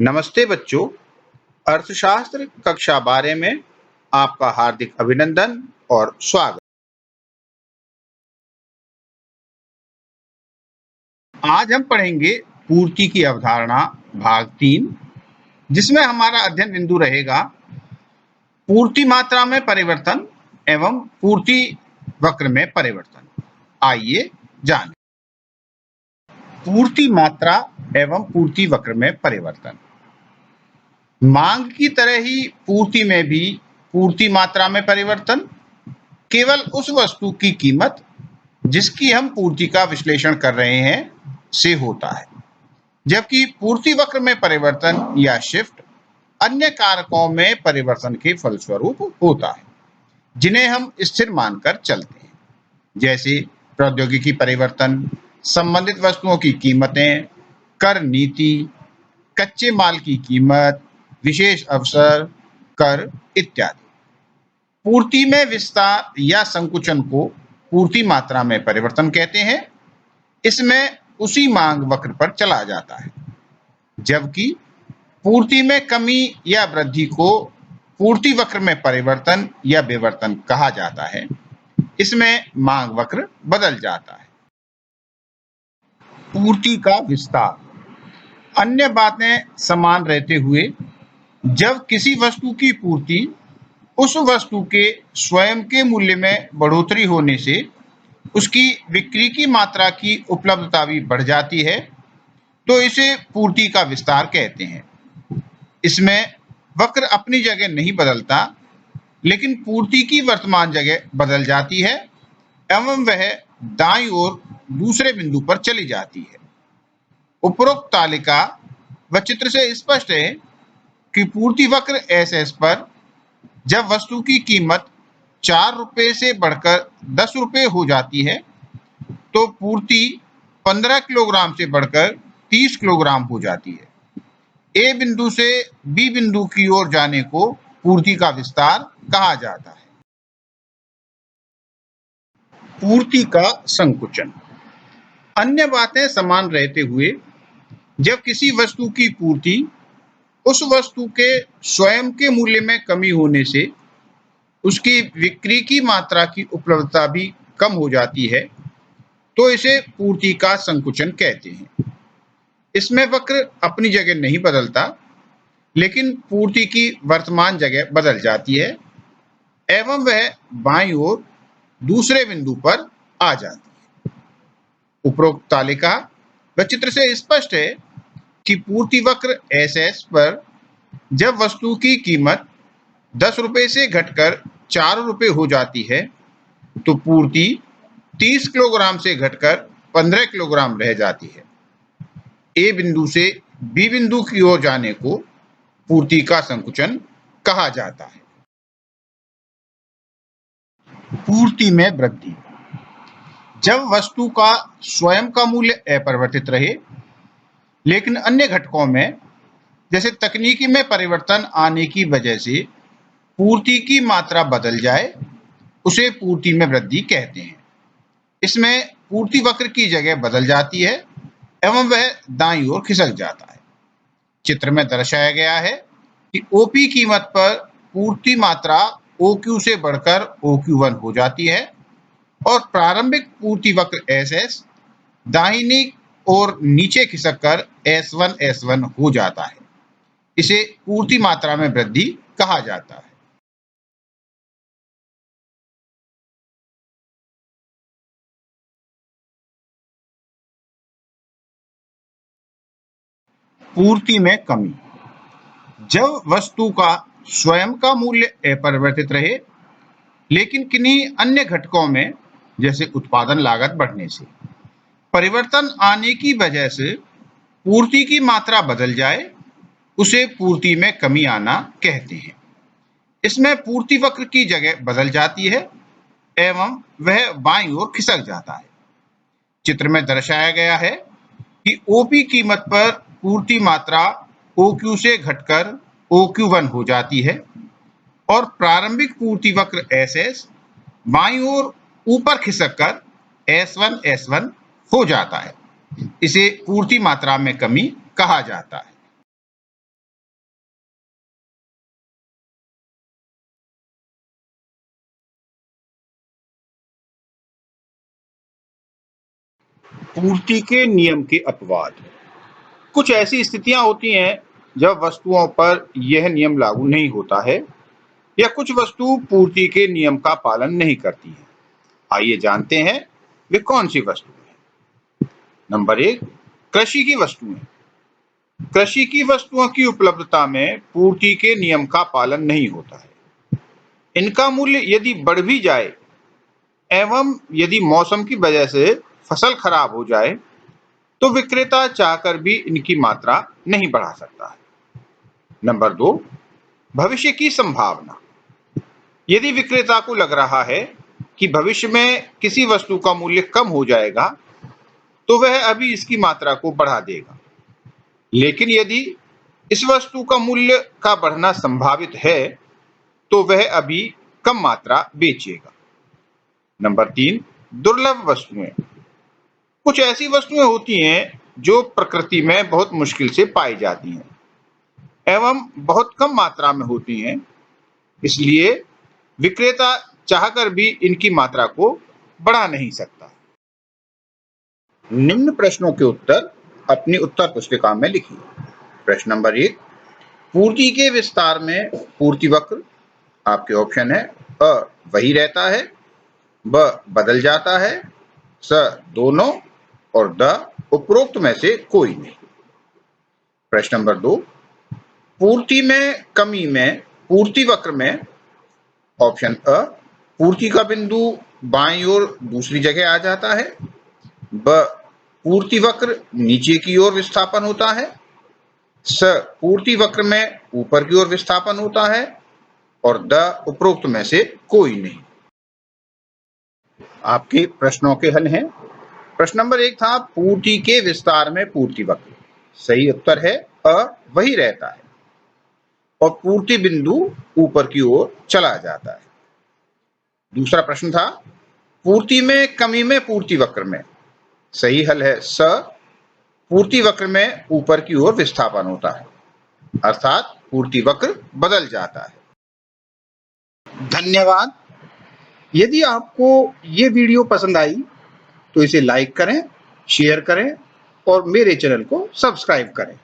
नमस्ते बच्चों, अर्थशास्त्र कक्षा 12 में आपका हार्दिक अभिनंदन और स्वागत। आज हम पढ़ेंगे पूर्ति की अवधारणा भाग 3, जिसमें हमारा अध्ययन बिंदु रहेगा पूर्ति मात्रा में परिवर्तन एवं पूर्ति वक्र में परिवर्तन। आइए जानें। पूर्ति मात्रा एवं पूर्ति वक्र में परिवर्तन। मांग की तरह ही पूर्ति में भी पूर्ति मात्रा में परिवर्तन केवल उस वस्तु की कीमत जिसकी हम पूर्ति का विश्लेषण कर रहे हैं से होता है, जबकि पूर्ति वक्र में परिवर्तन या शिफ्ट अन्य कारकों में परिवर्तन के फलस्वरूप होता है, जिन्हें हम स्थिर मानकर चलते हैं, जैसे प्रौद्योगिकी परिवर्तन, संबंधित वस्तुओं की कीमतें, कर नीति, कच्चे माल की कीमत, विशेष अवसर, कर इत्यादि। पूर्ति में विस्तार या संकुचन को पूर्ति मात्रा में परिवर्तन कहते हैं। इसमें उसी मांग वक्र पर चला जाता है, जबकि पूर्ति में कमी या वृद्धि को पूर्ति वक्र में परिवर्तन या विवर्तन कहा जाता है। इसमें मांग वक्र बदल जाता है। पूर्ति का विस्तार। अन्य बातें समान रहते हुए जब किसी वस्तु की पूर्ति उस वस्तु के स्वयं के मूल्य में बढ़ोतरी होने से उसकी बिक्री की मात्रा की उपलब्धता भी बढ़ जाती है, तो इसे पूर्ति का विस्तार कहते हैं। इसमें वक्र अपनी जगह नहीं बदलता, लेकिन पूर्ति की वर्तमान जगह बदल जाती है एवं वह दाईं ओर दूसरे बिंदु पर चली जाती है। उपरोक्त तालिका व चित्र से स्पष्ट है कि पूर्ति वक्र SS पर जब वस्तु की कीमत 4 रुपए से बढ़कर 10 रुपए हो जाती है, तो पूर्ति 15 किलोग्राम से बढ़कर 30 किलोग्राम हो जाती है। A बिंदु से B बिंदु की ओर जाने को पूर्ति का विस्तार कहा जाता है। पूर्ति का संकुचन। अन्य बातें समान रहते हुए जब किसी वस्तु की पूर्ति उस वस्तु के स्वयं के मूल्य में कमी होने से उसकी बिक्री की मात्रा की उपलब्धता भी कम हो जाती है, तो इसे पूर्ति का संकुचन कहते हैं। इसमें वक्र अपनी जगह नहीं बदलता, लेकिन पूर्ति की वर्तमान जगह बदल जाती है एवं वह बाईं ओर दूसरे बिंदु पर आ जाती है। उपरोक्त तालिका व चित्र से स्पष्ट है कि पूर्ति वक्र SS पर जब वस्तु की कीमत 10 रुपए से घटकर 4 रुपए हो जाती है, तो पूर्ति 30 किलोग्राम से घटकर 15 किलोग्राम रह जाती है। A बिंदु से B बिंदु की ओर जाने को पूर्ति का संकुचन कहा जाता है। पूर्ति में वृद्धि। जब वस्तु का स्वयं का मूल्य अपरिवर्तित रहे, लेकिन अन्य घटकों में जैसे तकनीकी में परिवर्तन आने की वजह से पूर्ति की मात्रा बदल जाए, उसे पूर्ति में वृद्धि कहते हैं। इसमें पूर्ति वक्र की जगह बदल जाती है एवं वह दाईं ओर खिसक जाता है। चित्र में दर्शाया गया है कि OP कीमत पर पूर्ति मात्रा OQ से बढ़कर OQ1 हो जाती है और प्रारंभिक पूर्ति वक्र SS दाहिनी ओर नीचे खिसककर S1 हो जाता है। इसे पूर्ति मात्रा में वृद्धि कहा जाता है। पूर्ति में कमी। जब वस्तु का स्वयं का मूल्य अपरिवर्तित रहे, लेकिन किन्हीं अन्य घटकों में जैसे उत्पादन लागत बढ़ने से परिवर्तन आने की वजह से पूर्ति की मात्रा बदल जाए, उसे पूर्ति में कमी आना कहते हैं। इसमें पूर्ति वक्र की जगह बदल जाती है एवं वह बाईं ओर खिसक जाता है। चित्र में दर्शाया गया है कि OP कीमत पर पूर्ति मात्रा OQ से घटकर OQ1 हो जाती है और प्रारंभिक पूर्ति वक्र SS बाईं ओर ऊपर खिसककर S1 हो जाता है। इसे पूर्ति मात्रा में कमी कहा जाता है। पूर्ति के नियम के अपवाद। कुछ ऐसी स्थितियां होती हैं जब वस्तुओं पर यह नियम लागू नहीं होता है या कुछ वस्तु पूर्ति के नियम का पालन नहीं करती है। आइए जानते हैं वे कौन सी वस्तुएं हैं। नंबर 1, कृषि की वस्तुएं। कृषि की वस्तुओं की उपलब्धता में पूर्ति के नियम का पालन नहीं होता है। इनका मूल्य यदि बढ़ भी जाए एवं यदि मौसम की वजह से फसल खराब हो जाए तो विक्रेता चाहकर भी इनकी मात्रा नहीं बढ़ा सकता है। नंबर 2, भविष्य की संभावना। यदि विक्रेता को लग रहा है कि भविष्य में किसी वस्तु का मूल्य कम हो जाएगा तो वह अभी इसकी मात्रा को बढ़ा देगा, लेकिन यदि इस वस्तु का मूल्य का बढ़ना संभावित है तो वह अभी कम मात्रा बेचेगा। नंबर 3, दुर्लभ वस्तुएं। कुछ ऐसी वस्तुएं होती हैं जो प्रकृति में बहुत मुश्किल से पाई जाती हैं एवं बहुत कम मात्रा में होती हैं, इसलिए विक्रेता चाहकर भी इनकी मात्रा को बढ़ा नहीं सकता। निम्न प्रश्नों के उत्तर अपनी उत्तर पुस्तिका में लिखिए। प्रश्न नंबर 1, पूर्ति के विस्तार में पूर्ति वक्र। आपके ऑप्शन है अ वही रहता है, ब बदल जाता है, स दोनों और द उपरोक्त में से कोई नहीं। प्रश्न नंबर 2, पूर्ति में कमी में पूर्ति वक्र में। ऑप्शन अ, पूर्ति का बिंदु बाईं ओर दूसरी जगह आ जाता है, ब पूर्ति वक्र नीचे की ओर विस्थापन होता है, स पूर्ति वक्र में ऊपर की ओर विस्थापन होता है और द उपरोक्त में से कोई नहीं। आपके प्रश्नों के हल हैं। प्रश्न नंबर 1 था पूर्ति के विस्तार में पूर्ति वक्र। सही उत्तर है अ वही रहता है और पूर्ति बिंदु ऊपर की ओर चला जाता है। दूसरा प्रश्न था पूर्ति में कमी में पूर्ति वक्र में। सही हल है स पूर्ति वक्र में ऊपर की ओर विस्थापन होता है, अर्थात पूर्ति वक्र बदल जाता है। धन्यवाद। यदि आपको ये वीडियो पसंद आई तो इसे लाइक करें, शेयर करें और मेरे चैनल को सब्सक्राइब करें।